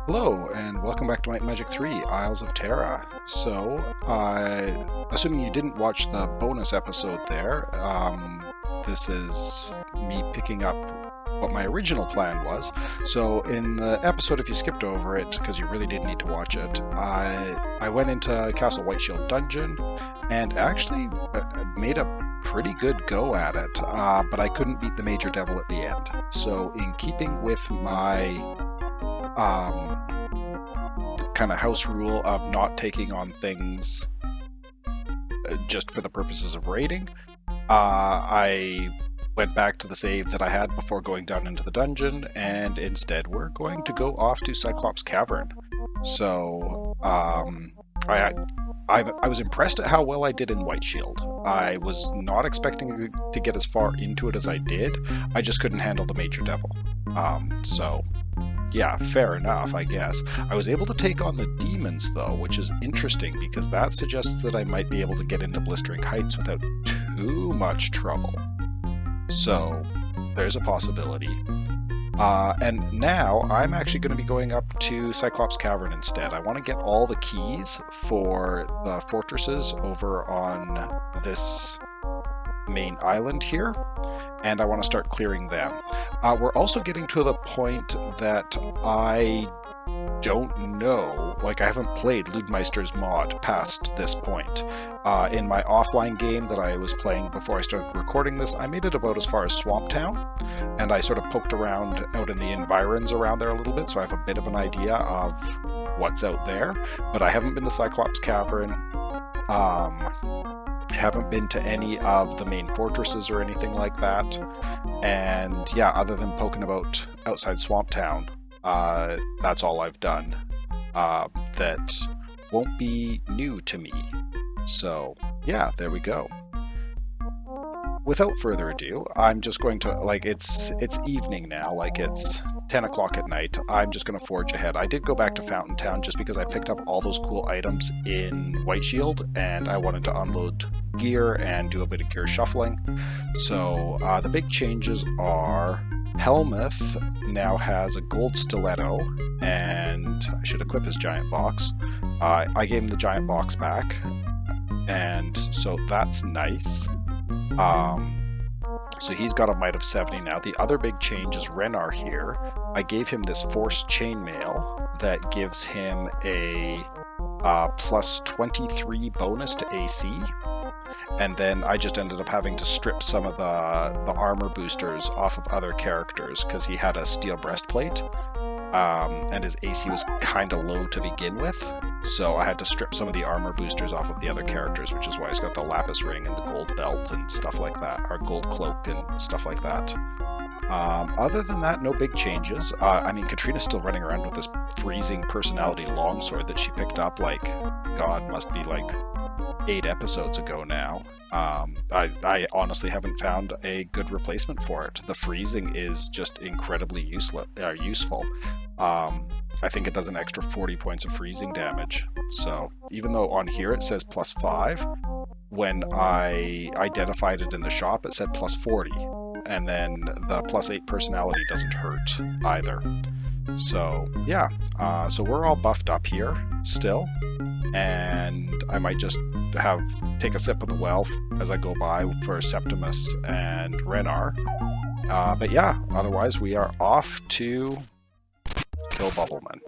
Hello, and welcome back to Might and Magic 3, Isles of Terra. So, assuming you didn't watch the bonus episode there, this is me picking up what my original plan was. So, in the episode, if you skipped over it, because you really did need to watch it, I went into Castle Whiteshield Dungeon, and actually made a pretty good go at it, but I couldn't beat the Major Devil at the end. So, in keeping with my kind of house rule of not taking on things just for the purposes of raiding, I went back to the save that I had before going down into the dungeon, and instead we're going to go off to Cyclops Cavern. So I was impressed at how well I did in Whiteshield. I was not expecting to get as far into it as I did. I just couldn't handle the Major Devil. So yeah, fair enough, I guess. I was able to take on the demons, though, which is interesting because that suggests that I might be able to get into Blistering Heights without too much trouble. So, there's a possibility. And now, I'm actually going to be going up to Cyclops Cavern instead. I want to get all the keys for the fortresses over on this main island here, and I want to start clearing them. We're also getting to the point that I don't know, I haven't played Ludmeister's mod past this point. In my offline game that I was playing before I started recording this, I made it about as far as Swamp Town, and I sort of poked around out in the environs around there a little bit, so I have a bit of an idea of what's out there, but I haven't been to Cyclops Cavern. Haven't been to any of the main fortresses or anything like that, and yeah, other than poking about outside Swamp Town, that's all I've done that won't be new to me. So yeah, there we go. Without further ado, I'm just going to, it's evening now, it's 10 o'clock at night. I'm just going to forge ahead. I did go back to Fountain Town just because I picked up all those cool items in Whiteshield, and I wanted to unload gear and do a bit of gear shuffling. So the big changes are Helmuth now has a gold stiletto, and I should equip his giant box. I gave him the giant box back, and so that's nice. So he's got a might of 70 now. The other big change is Renar here. I gave him this forced chainmail that gives him a plus 23 bonus to AC. And then I just ended up having to strip some of the armor boosters off of other characters because he had a steel breastplate. And his AC was kind of low to begin with. So I had to strip some of the armor boosters off of the other characters, which is why he's got the lapis ring and the gold belt and stuff like that, or gold cloak and stuff like that. Other than that, no big changes. Katrina's still running around with this freezing personality longsword that she picked up, must be 8 episodes ago now. I honestly haven't found a good replacement for it. The freezing is just incredibly useful. I think it does an extra 40 points of freezing damage. So even though on here it says plus 5, when I identified it in the shop it said plus 40. And then the plus 8 personality doesn't hurt either. So yeah, so we're all buffed up here still. And I might just take a sip of the well as I go by for Septimus and Renar. But yeah, otherwise we are off to kill Bubbleman.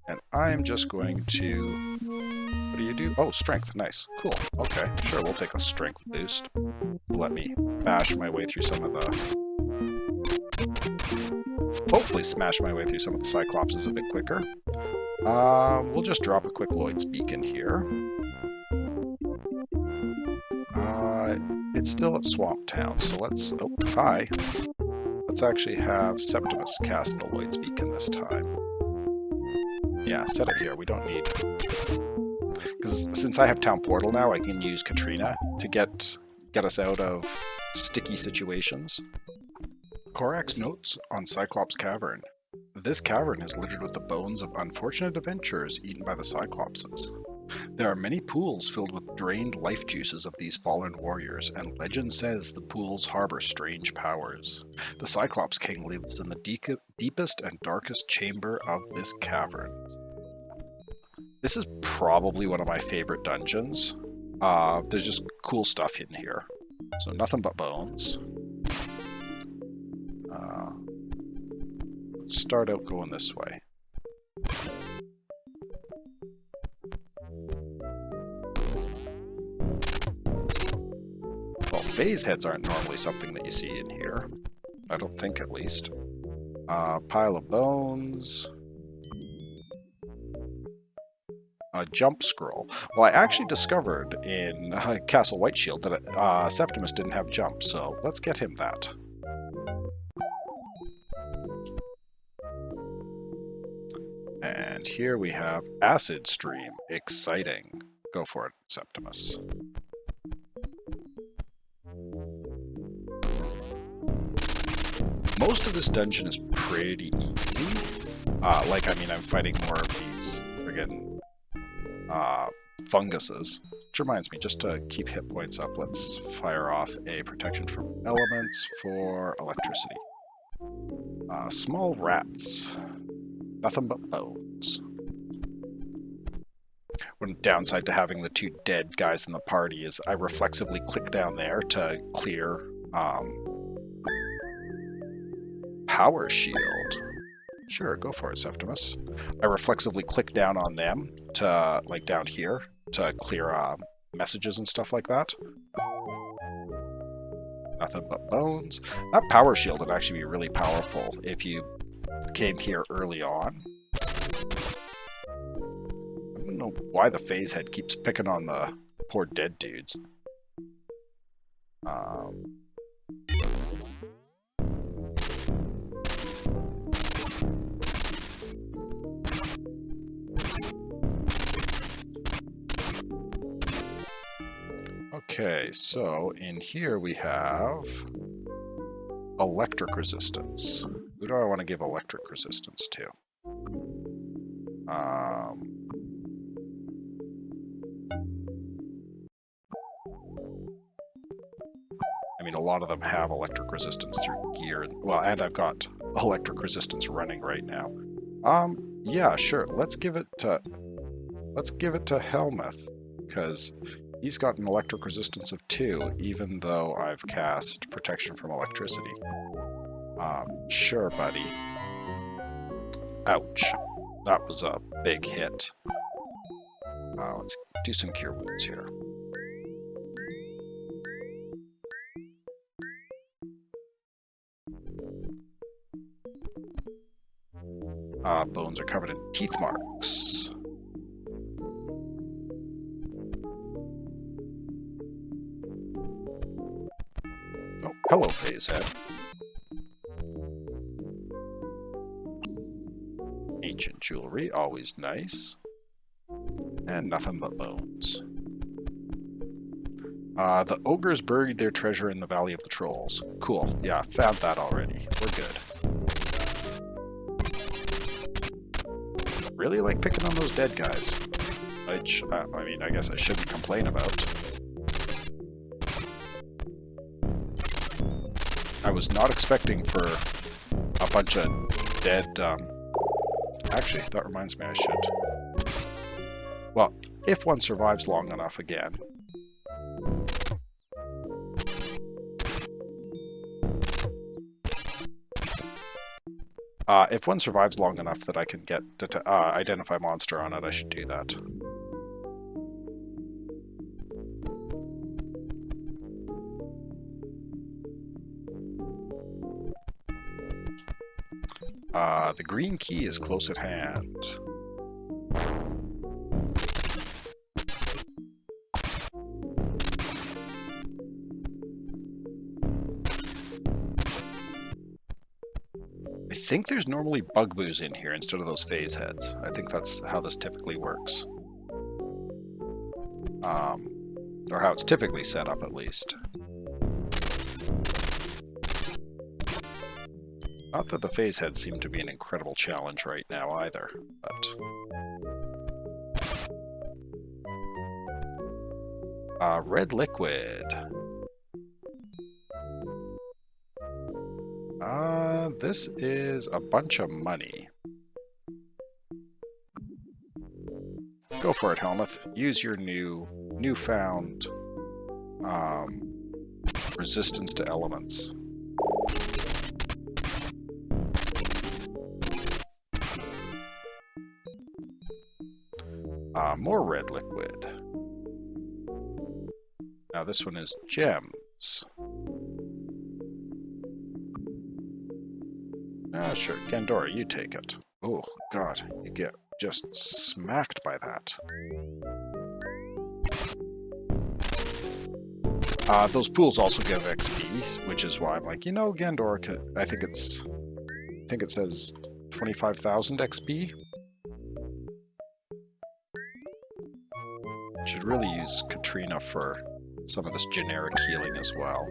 And I'm just going to... What do you do? Oh, strength. Nice. Cool. Okay, sure, we'll take a strength boost. Let me bash my way through some of the... Hopefully smash my way through some of the Cyclopses a bit quicker. We'll just drop a quick Lloyd's Beacon here. It's still at Swamp Town, so let's... Oh, hi. Let's actually have Septimus cast the Lloyd's Beacon this time. Yeah, set it here. We don't need... Because since I have Town Portal now, I can use Katrina to get us out of sticky situations. Korak's notes on Cyclops Cavern. This cavern is littered with the bones of unfortunate adventurers eaten by the Cyclopses. There are many pools filled with drained life juices of these fallen warriors, and legend says the pools harbor strange powers. The Cyclops King lives in the deepest and darkest chamber of this cavern. This is probably one of my favorite dungeons. There's just cool stuff in here. So nothing but bones. Let's start out going this way. Well, phase heads aren't normally something that you see in here. I don't think, at least. Pile of bones. A jump scroll. Well, I actually discovered in Castle Whiteshield that Septimus didn't have jump, so let's get him that. And here we have Acid Stream. Exciting. Go for it, Septimus. Most of this dungeon is pretty easy. I'm fighting more of these friggin' funguses. Which reminds me, just to keep hit points up, let's fire off a protection from elements for electricity. Small rats. Nothing but bones. One downside to having the two dead guys in the party is I reflexively click down there to clear power shield. Sure, go for it, Septimus. I reflexively click down on them to, down here, to clear messages and stuff like that. Nothing but bones. That power shield would actually be really powerful if you came here early on. I don't know why the phase head keeps picking on the poor dead dudes. Okay, so in here we have electric resistance. Who do I want to give electric resistance to? A lot of them have electric resistance through gear. And I've got electric resistance running right now. Yeah, sure. Let's give it to Helmuth, because he's got an electric resistance of 2, even though I've cast protection from electricity. Sure, buddy. Ouch. That was a big hit. Let's do some cure wounds here. Bones are covered in teeth marks. Oh, hello, phase head. Ancient jewelry, always nice. And nothing but bones. The ogres buried their treasure in the Valley of the Trolls. Cool, yeah, found that already. We're good. Really like picking on those dead guys. Which, I guess I shouldn't complain about. I was not expecting for a bunch of dead, Actually, that reminds me I should. Well, if one survives long enough again. If one survives long enough that I can get identify monster on it, I should do that. The green key is close at hand. I think there's normally bugboos in here instead of those phase heads. I think that's how this typically works. Or how it's typically set up, at least. Not that the phase heads seem to be an incredible challenge right now, either, but... Red liquid. This is a bunch of money. Go for it, Helmuth. Use your newfound resistance to elements. More red liquid. Now this one is gems. Sure, Gandora, you take it. Oh, God, you get just smacked by that. Those pools also give XP, which is why I'm like, you know, Gandora, I think it says 25,000 XP. Should really use Katrina for some of this generic healing as well.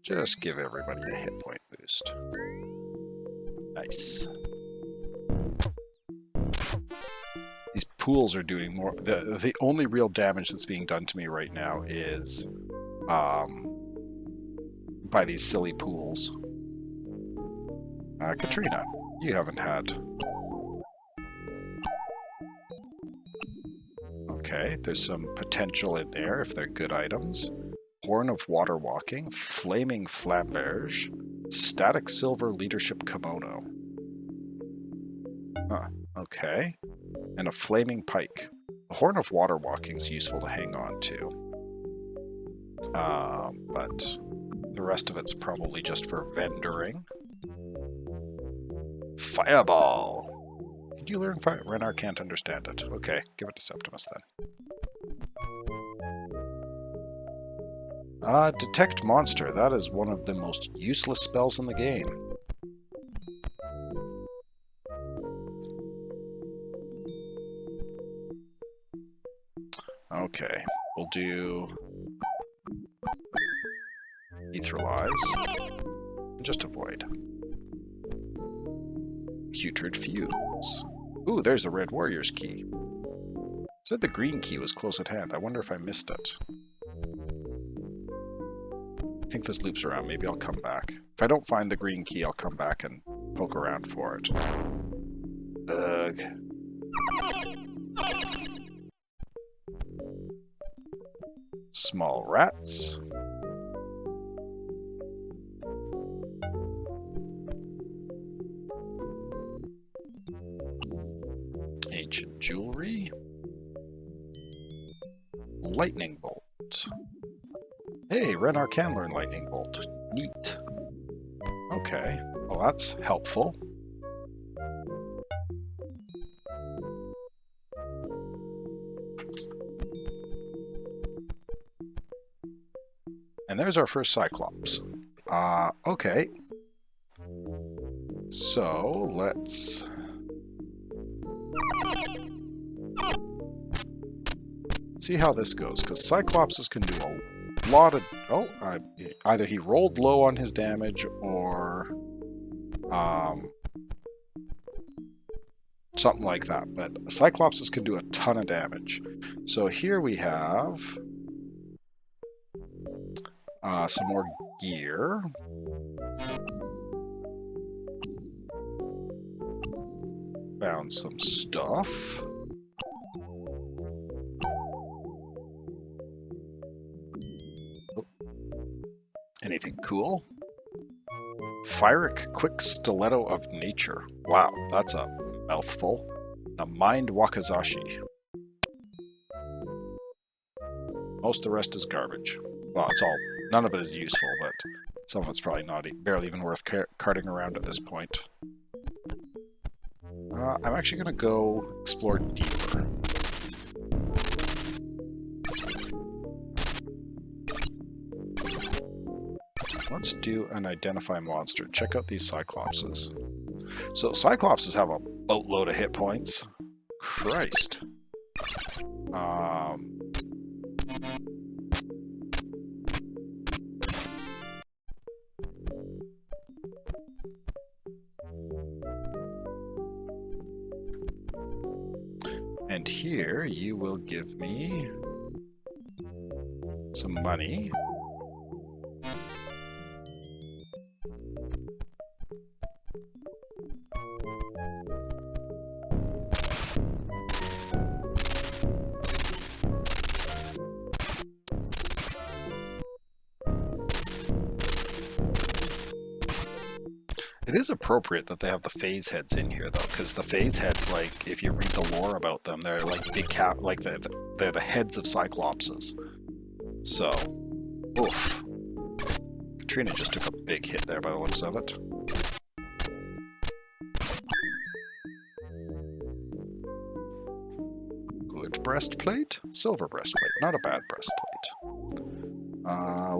Just give everybody a hit point boost. Nice. These pools are doing more. The only real damage that's being done to me right now is by these silly pools. Katrina, you haven't had. Okay, there's some potential in there if they're good items. Horn of Water Walking, Flaming Flamberge, Static Silver Leadership Kimono. Huh, okay. And a Flaming Pike. The Horn of Water Walking is useful to hang on to. But the rest of it's probably just for vendoring. Fireball! Did you learn fire? Renar can't understand it. Okay, give it to Septimus then. Detect Monster. That is one of the most useless spells in the game. Okay, we'll do Etherealize. And just avoid. Putrid Fuse. Ooh, there's the Red Warrior's key. Said the green key was close at hand. I wonder if I missed it. I think this loops around. Maybe I'll come back. If I don't find the green key, I'll come back and poke around for it. Ugh. Small rats. Ancient jewelry. Lightning bolt. Hey, Renar can learn Lightning Bolt. Neat. Okay, well that's helpful. And there's our first Cyclops. Okay. So, let's... see how this goes, because Cyclopses can do a lot of... oh, either he rolled low on his damage, or... something like that. But Cyclopses can do a ton of damage. So here we have... some more gear. Found some stuff. Anything cool? Fyric Quick Stiletto of Nature. Wow, that's a mouthful. A Mind Wakazashi. Most of the rest is garbage. Well, it's all... none of it is useful, but some of it's probably not barely even worth carting around at this point. I'm actually going to go explore deeper. Let's do an identify monster. Check out these Cyclopses. So Cyclopses have a boatload of hit points. Christ. And And here you will give me some money. It is appropriate that they have the phase heads in here, though, because the phase heads, like, if you read the lore about them, they're like big they're the heads of Cyclopses. So, oof. Katrina just took a big hit there by the looks of it. Good breastplate, silver breastplate, not a bad breastplate.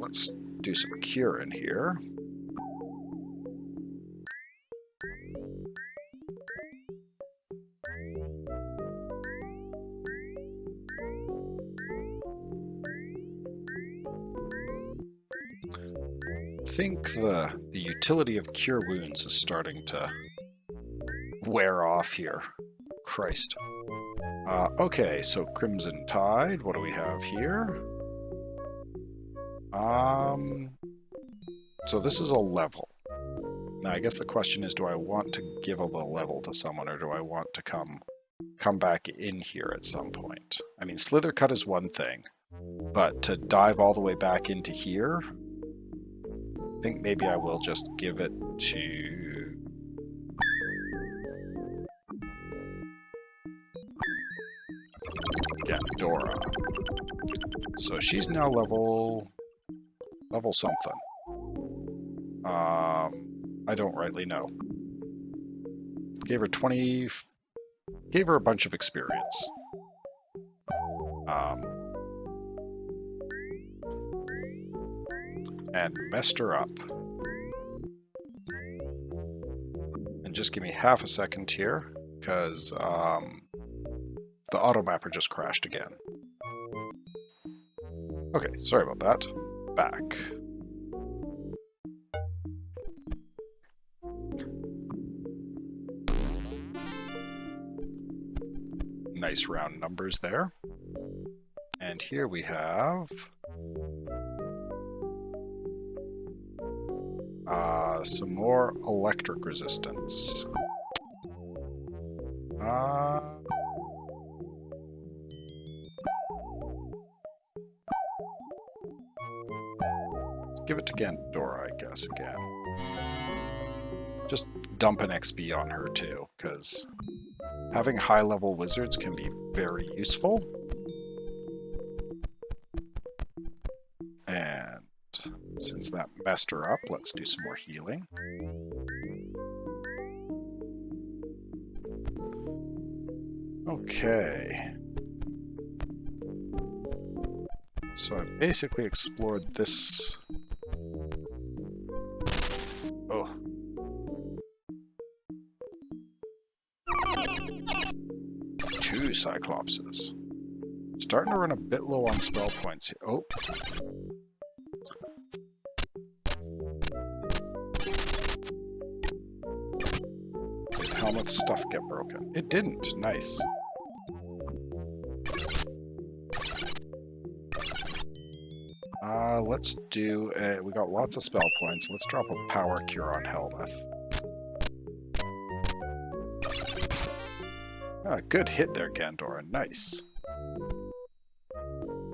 Let's do some cure in here. I think the utility of cure wounds is starting to wear off here. Christ. Okay, so Crimson Tide, what do we have here? So this is a level. Now I guess the question is, do I want to give a level to someone, or do I want to come back in here at some point? I mean, Slither Cut is one thing, but to dive all the way back into here, I think maybe I will just give it to... yeah, Dora. So she's now level something. I don't rightly know. Gave her a bunch of experience. And messed her up. And just give me half a second here, because the auto-mapper just crashed again. Okay, sorry about that. Back. Nice round numbers there. And here we have... some more electric resistance. Give it to Gandora, I guess, again. Just dump an XP on her, too, because having high-level wizards can be very useful. And since that messed her up, let's do some more healing. Okay. So I've basically explored this... oh. Two Cyclopses. Starting to run a bit low on spell points here. Oh. Did Helmut's stuff get broken? It didn't. Nice. Let's do... we got lots of spell points. Let's drop a power cure on Helmuth. Good hit there, Gandora. Nice.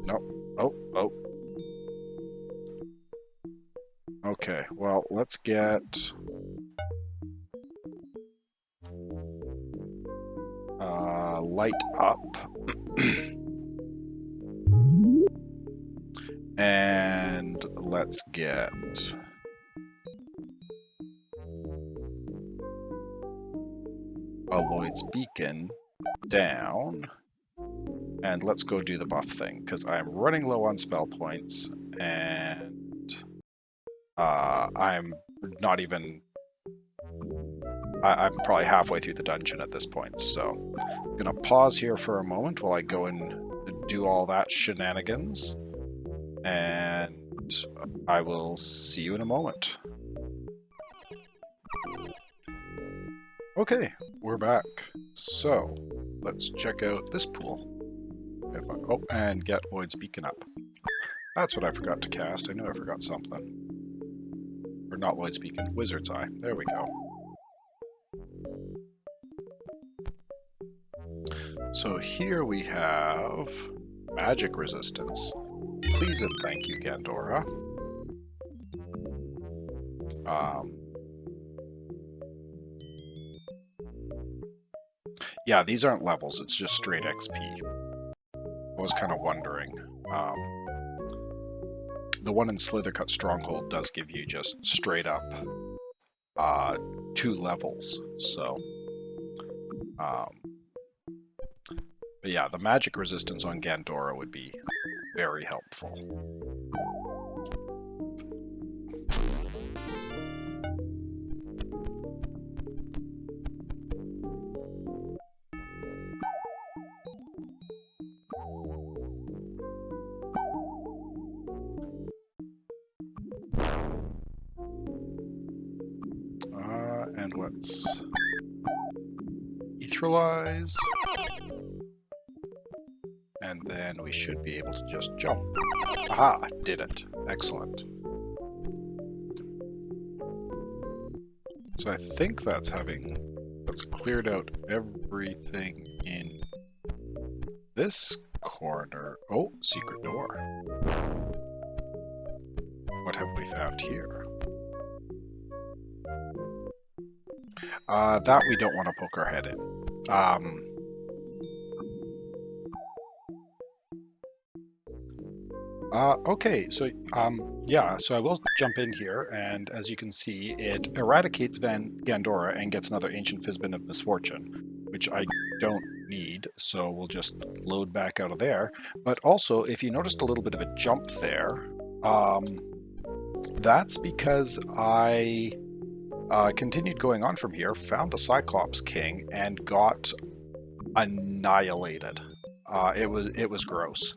Nope. Oh. Okay, well, let's get... light up. And let's get... Lloyd's Beacon down. And let's go do the buff thing, because I'm running low on spell points, and I'm not even... I'm probably halfway through the dungeon at this point, so I'm going to pause here for a moment while I go and do all that shenanigans, and I will see you in a moment. Okay, we're back. So, let's check out this pool. Oh, and get Void's Beacon up. That's what I forgot to cast. I knew I forgot something. Or not Lloyd's Beacon, Wizard's Eye. There we go. So here we have magic resistance. Please and thank you, Gandora. Yeah, these aren't levels, it's just straight XP. I was kind of wondering. The one in Slithercut Stronghold does give you just straight up 2 levels, so... but yeah, the magic resistance on Gandora would be very helpful. And let's etherealize. And then we should be able to just jump. Aha! Did it. Excellent. So I think that's cleared out everything in this corner. Oh, secret door. What have we found here? That we don't want to poke our head in. Okay, so, yeah, so I will jump in here, and as you can see, it eradicates Gandora and gets another Ancient Fizbin of Misfortune, which I don't need, so we'll just load back out of there. But also, if you noticed a little bit of a jump there, that's because I continued going on from here, found the Cyclops King, and got annihilated. It was gross.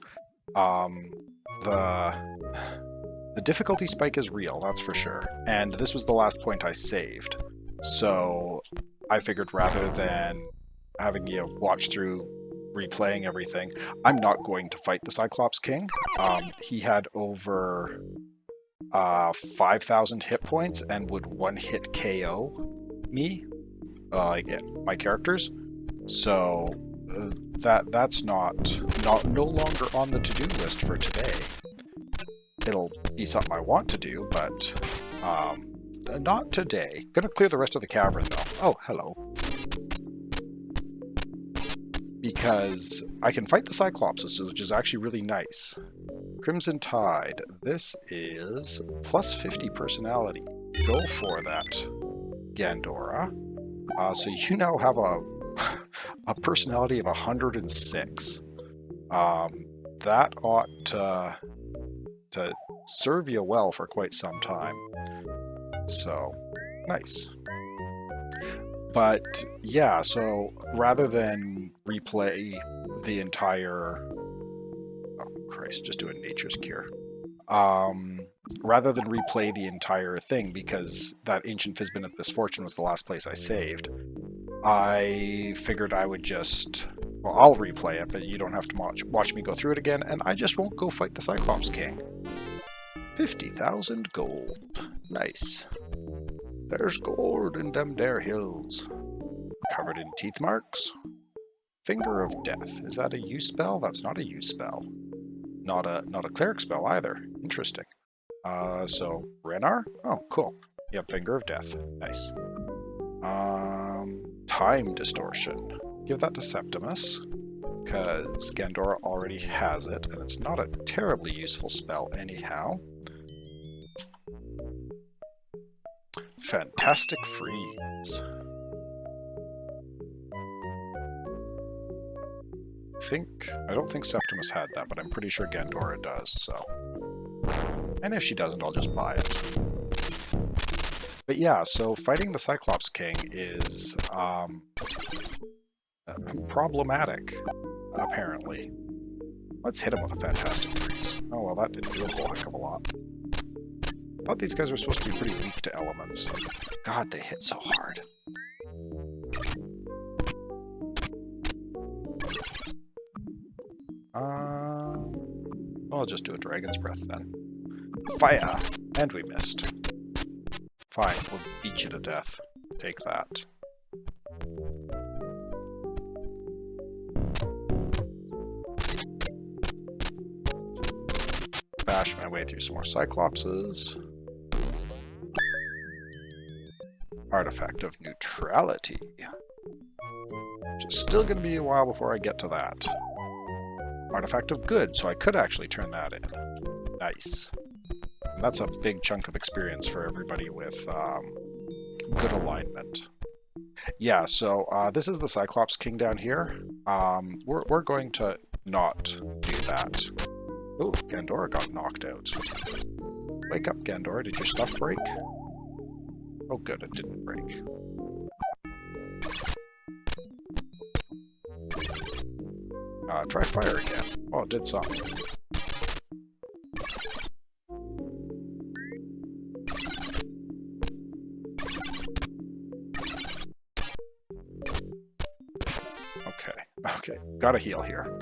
The difficulty spike is real, that's for sure. And this was the last point I saved. So I figured rather than having you watch through replaying everything, I'm not going to fight the Cyclops King. He had over 5,000 hit points and would one-hit KO me, my characters. So that's no longer on the to-do list for today. It'll be something I want to do, but not today. Gonna clear the rest of the cavern though. Oh, hello. Because I can fight the Cyclopses, which is actually really nice. Crimson Tide. This is plus 50 personality. Go for that, Gandora. So you now have a personality of 106. That ought to serve you well for quite some time. So, nice. But, yeah, so rather than replay the entire... Oh, Christ, just doing Nature's Cure. Rather than replay the entire thing, because that Ancient Fizbin of Misfortune was the last place I saved, I figured I would just... Well, I'll replay it, but you don't have to watch me go through it again, and I just won't go fight the Cyclops King. 50,000 gold. Nice. There's gold in them there hills. Covered in teeth marks. Finger of Death. Is that a use spell? That's not a use spell. Not a cleric spell either. Interesting. So, Renar? Oh, cool. You have Finger of Death. Nice. Time Distortion. Give that to Septimus, because Gandora already has it, and it's not a terribly useful spell anyhow. Fantastic Freeze. I don't think Septimus had that, but I'm pretty sure Gandora does, so... And if she doesn't, I'll just buy it. But yeah, so fighting the Cyclops King is, problematic, apparently. Let's hit him with a Fantastic Freeze. Oh, well, that didn't do a whole heck of a lot. I thought these guys were supposed to be pretty weak to elements. God, they hit so hard. I'll just do a Dragon's Breath then. Fire! And we missed. Fine, we'll beat you to death. Take that. Bash my way through some more Cyclopses. Artifact of Neutrality. Which is still going to be a while before I get to that. Artifact of Good, so I could actually turn that in. Nice. And that's a big chunk of experience for everybody with good alignment. Yeah, so this is the Cyclops King down here. We're going to not do that. Oh, Gandora got knocked out. Wake up, Gandora. Did your stuff break? Oh good, it didn't break. Try fire again. Oh, it did something. Okay, gotta heal here.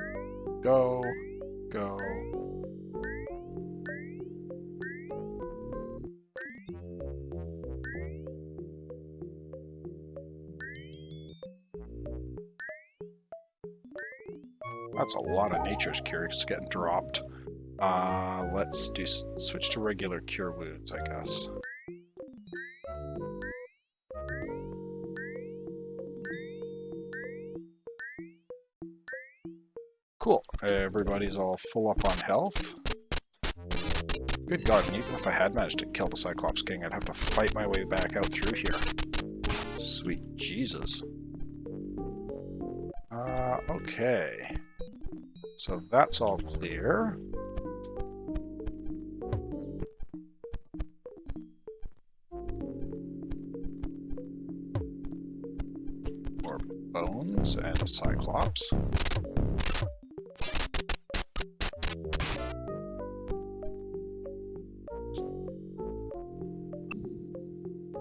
Go. That's a lot of Nature's Cures getting dropped. Let's switch to regular Cure Wounds, I guess. Cool. Everybody's all full up on health. Good God, and even if I had managed to kill the Cyclops King, I'd have to fight my way back out through here. Sweet Jesus. Okay. So that's all clear. More bones and a Cyclops.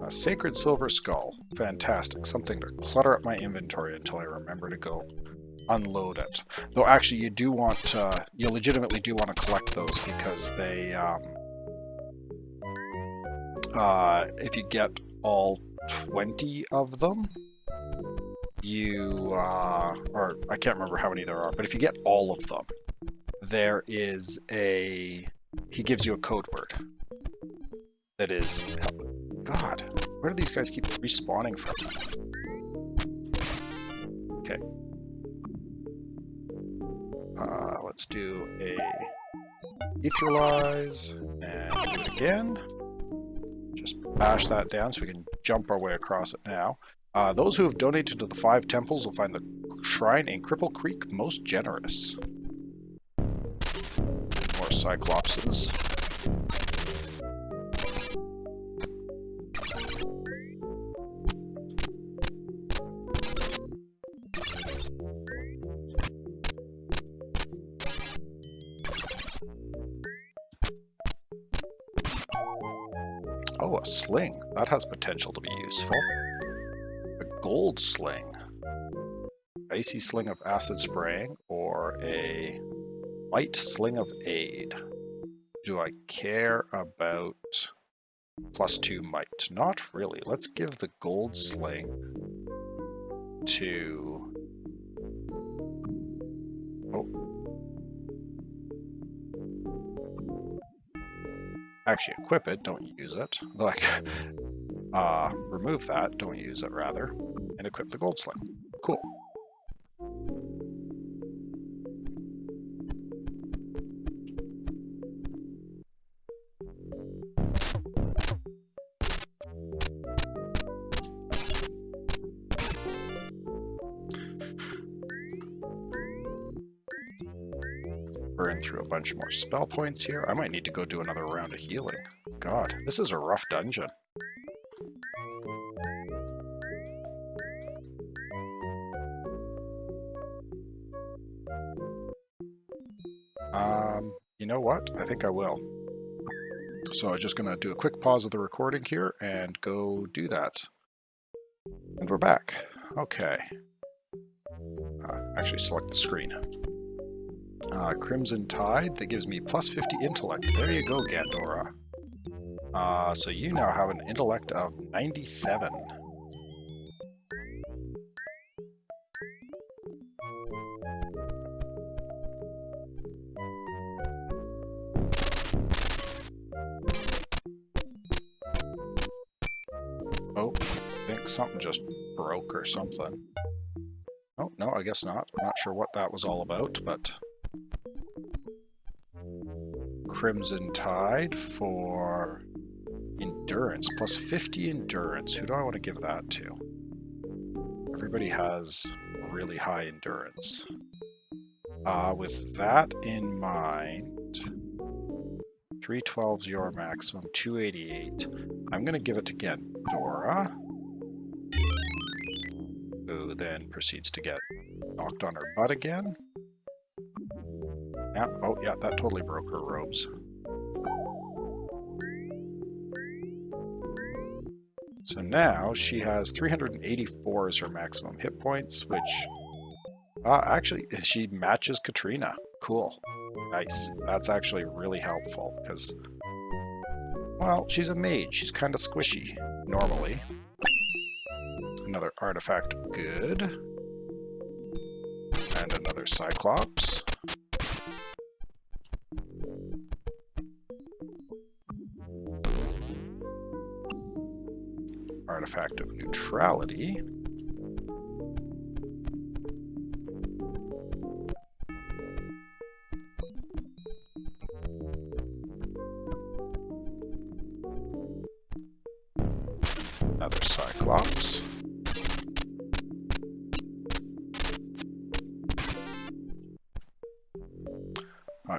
A Sacred Silver Skull. Fantastic. Something to clutter up my inventory until I remember to go unload it. Though actually you do want you legitimately do want to collect those because they if you get all 20 of them you or I can't remember how many there are, but if you get all of them there is he gives you a code word that is, God, where do these guys keep respawning from? Okay. Let's do a Etherealize, and do it again. Just bash that down so we can jump our way across it now. Those who have donated to the 5 temples will find the shrine in Cripple Creek most generous. More Cyclopses. Oh, a sling. That has potential to be useful. A gold sling. Icy sling of acid spraying, or a might sling of aid. Do I care about +2 might? Not really. Let's give the gold sling to... Oh. Actually, equip it, don't use it. Like, remove that, don't use it, rather. And equip the gold sling. Cool. Burn through a bunch more spell points here. I might need to go do another round of healing. God, this is a rough dungeon. You know what? I think I will. So I'm just going to do a quick pause of the recording here and go do that. And we're back. Okay. Actually select the screen. Crimson Tide, that gives me plus 50 intellect. There you go, Gandora. So you now have an intellect of 97. Oh, I think something just broke or something. Oh, no, I guess not. I'm not sure what that was all about, but... Crimson Tide for endurance, plus 50 endurance. Who do I want to give that to? Everybody has really high endurance. With that in mind, 312's your maximum, 288. I'm going to give it to Gandora, who then proceeds to get knocked on her butt again. Yeah, oh yeah, that totally broke her robes. So now she has 384 as her maximum hit points, which actually she matches Katrina. Cool. Nice. That's actually really helpful because, well, she's a mage. She's kind of squishy normally. Another artifact, good. And another Cyclops. Artifact of neutrality. Another Cyclops.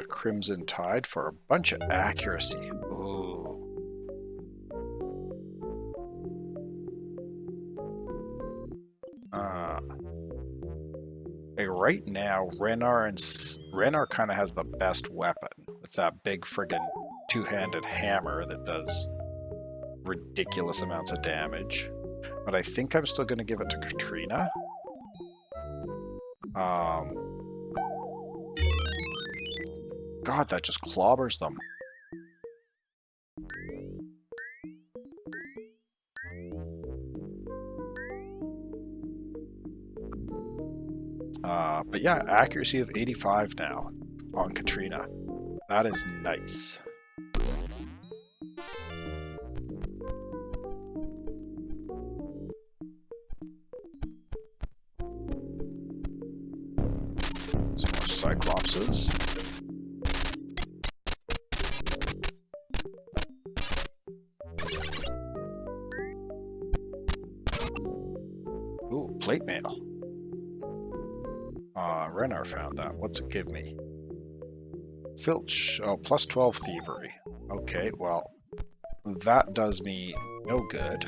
Crimson Tide for a bunch of accuracy. Ooh. Right now, Renar kind of has the best weapon with that big friggin' two-handed hammer that does ridiculous amounts of damage. But I think I'm still going to give it to Katrina. God, that just clobbers them. But yeah, accuracy of 85 now on Katrina. That is nice. Some more Cyclopses. Ooh, plate mail. Renar found that. What's it give me? Filch. Oh, plus 12 thievery. Okay, well, that does me no good.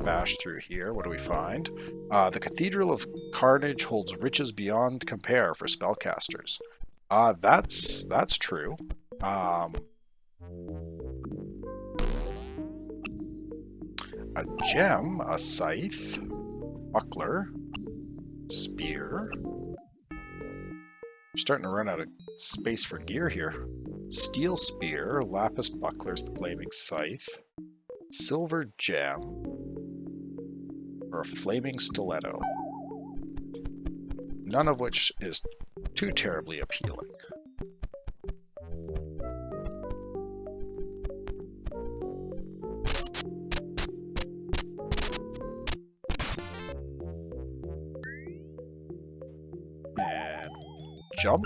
Bash through here. What do we find? The Cathedral of Carnage holds riches beyond compare for spellcasters. That's true. A gem, a scythe, buckler, spear. We're starting to run out of space for gear here. Steel spear, lapis bucklers, the flaming scythe, silver gem, or a flaming stiletto. None of which is too terribly appealing. Jump.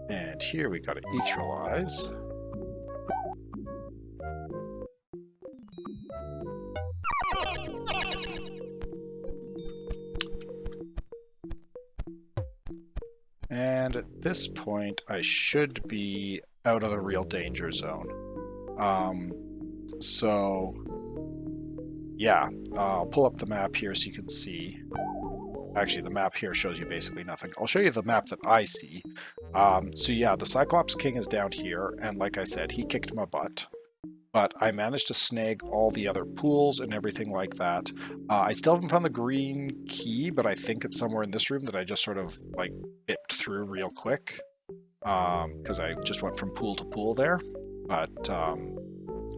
And here we got to etherealize. And at this point, I should be out of the real danger zone. Yeah, I'll pull up the map here so you can see. Actually, the map here shows you basically nothing. I'll show you the map that I see. So yeah, the Cyclops King is down here, and like I said, he kicked my butt. but I managed to snag all the other pools and everything like that. I still haven't found the green key, but I think it's somewhere in this room that I just sort of like bipped through real quick, because I just went from pool to pool there. But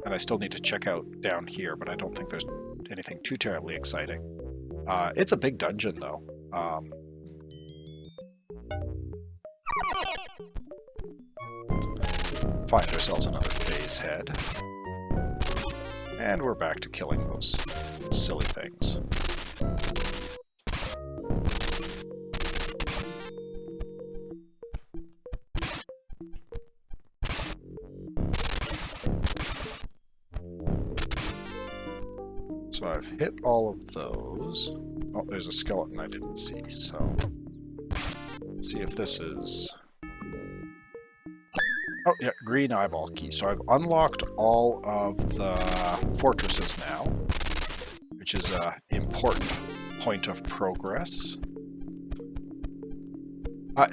and I still need to check out down here, but I don't think there's anything too terribly exciting. It's a big dungeon though. Find ourselves another phase head. And we're back to killing those silly things. So I've hit all of those. Oh, there's a skeleton I didn't see, so... Let's see if this is... Oh, yeah, green eyeball key. So I've unlocked all of the fortresses now, which is an important point of progress.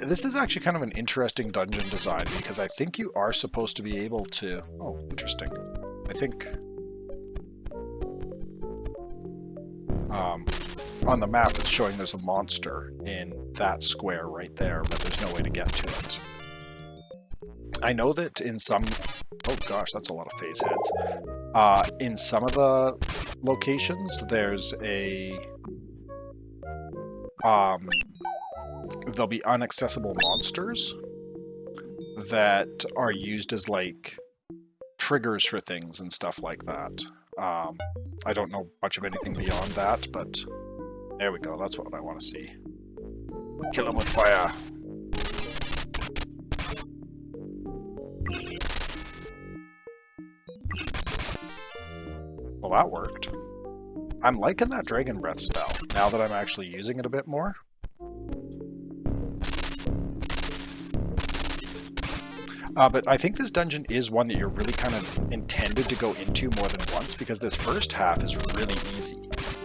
This is actually kind of an interesting dungeon design, because I think you are supposed to be able to... Oh, interesting. I think... on the map it's showing there's a monster in that square right there, but there's no way to get to it. I know that in some... Oh gosh, that's a lot of phase heads. In some of the locations, there's a... there'll be inaccessible monsters that are used as, like, triggers for things and stuff like that. I don't know much of anything beyond that, but there we go, that's what I want to see. Kill him with fire! Well, that worked. I'm liking that Dragon Breath spell, now that I'm actually using it a bit more. But I think this dungeon is one that you're really kind of intended to go into more than once, because this first half is really easy.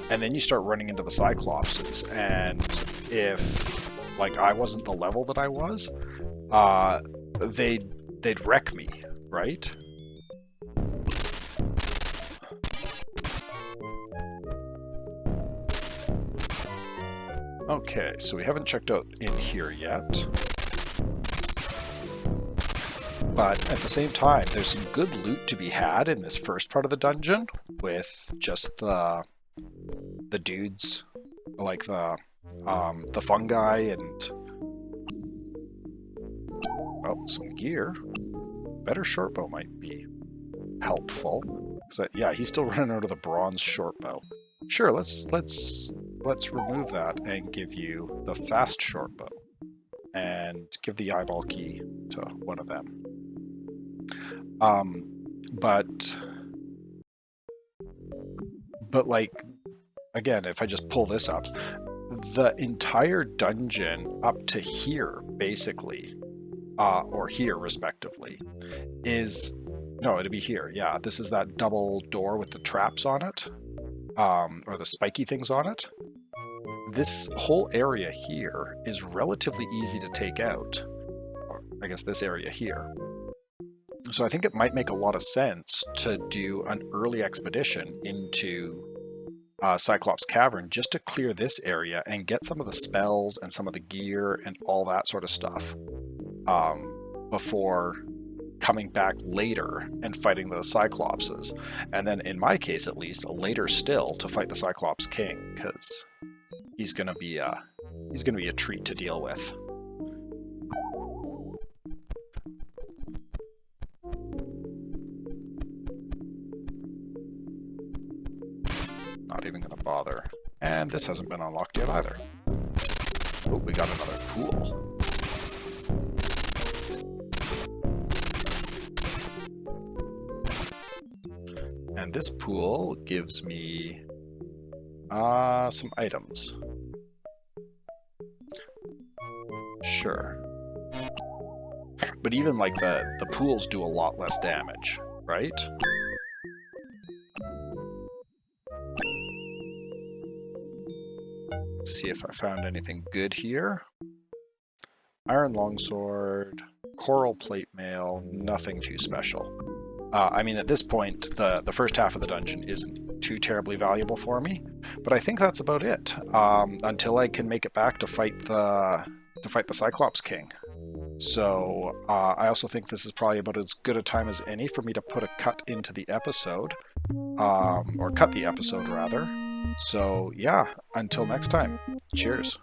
And then you start running into the Cyclopses, and if, like, I wasn't the level that I was, they'd wreck me, right? Okay, so we haven't checked out in here yet. But at the same time, there's some good loot to be had in this first part of the dungeon, with just the dudes, like the fungi and... Oh, some gear. Better shortbow might be helpful. Yeah, he's still running out of the bronze shortbow. Sure, let's remove that and give you the fast shortbow, and give the eyeball key to one of them. But like, again, if I just pull this up, the entire dungeon up to here, basically, or here, respectively, is... No, it'd be here, yeah. This is that double door with the traps on it, or the spiky things on it. This whole area here is relatively easy to take out. Or, I guess this area here. So I think it might make a lot of sense to do an early expedition into Cyclops Cavern just to clear this area and get some of the spells and some of the gear and all that sort of stuff before coming back later and fighting the Cyclopses. And then, in my case at least, later still to fight the Cyclops King, because he's gonna be a treat to deal with. Not even gonna bother. And this hasn't been unlocked yet either. Oh, we got another pool. And this pool gives me some items. Sure. But even like the pools do a lot less damage, right? See if I found anything good here. Iron longsword, coral plate mail, nothing too special. I mean, at this point, the first half of the dungeon isn't too terribly valuable for me, but I think that's about it. Until I can make it back to fight the Cyclops King. So I also think this is probably about as good a time as any for me to put a cut into the episode, or cut the episode rather. So yeah, until next time, cheers.